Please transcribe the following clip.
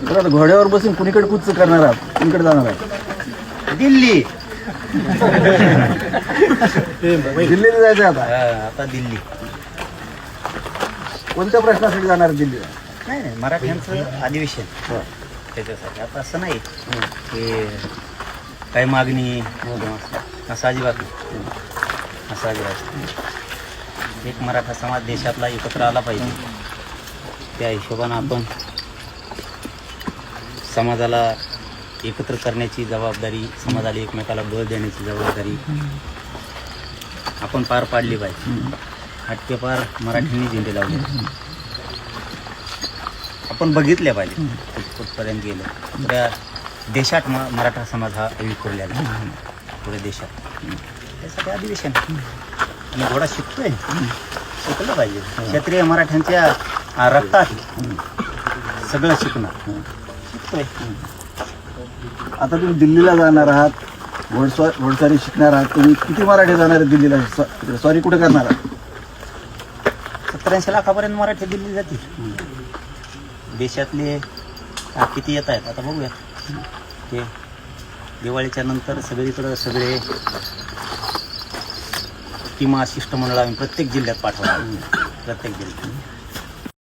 बरं, आता घोड्यावर बसून कुणीकडे कुच करणार आहात, कुणीकडे जाणार आहात? दिल्ली. दिल्लीला जायचं आता. आता दिल्ली. कोणत्या प्रश्नासाठी जाणार दिल्लीला? नाही नाही, मराठ्यांचं अधिवेशन त्याच्यासाठी. आता असं नाही की काही मागणी असं अजिबात नाही. असं अजिबात नाही. एक मराठा समाज देशातला एकत्र आला पाहिजे. त्या हिशोबानं आपण समाजाला एकत्र करण्याची जबाबदारी, समाजाला एकमेकाला बळ देण्याची जबाबदारी आपण पार पाडली पाहिजे. हटके पार मराठ्यांनी झेंडे लावले. आपण बघितल्या पाहिजे कुठपर्यंत गेलं. पुऱ्या देशात मराठा समाज हा विखुरलेला आहे. पुऱ्या देशात त्यासाठी अधिवेशन. आणि घोडा शिकतोय, शिकलं पाहिजे. क्षत्रिय मराठ्यांच्या रक्तात सगळं शिकणार. शिकतोय. आता तुम्ही दिल्लीला जाणार आहात, घोडस्वारी शिकणार आहात. तुम्ही किती मराठी जाणार आहेत दिल्लीला? सॉरी कुठे करणार आहात? 70-80 लाखापर्यंत मराठी दिल्ली जातील. देशातले किती येत आहेत आता बघूया. ते दिवाळीच्या नंतर सगळीकडं सगळे किंवा शिष्टमंडळ आम्ही प्रत्येक जिल्ह्यात पाठवणार. प्रत्येक जिल्ह्यात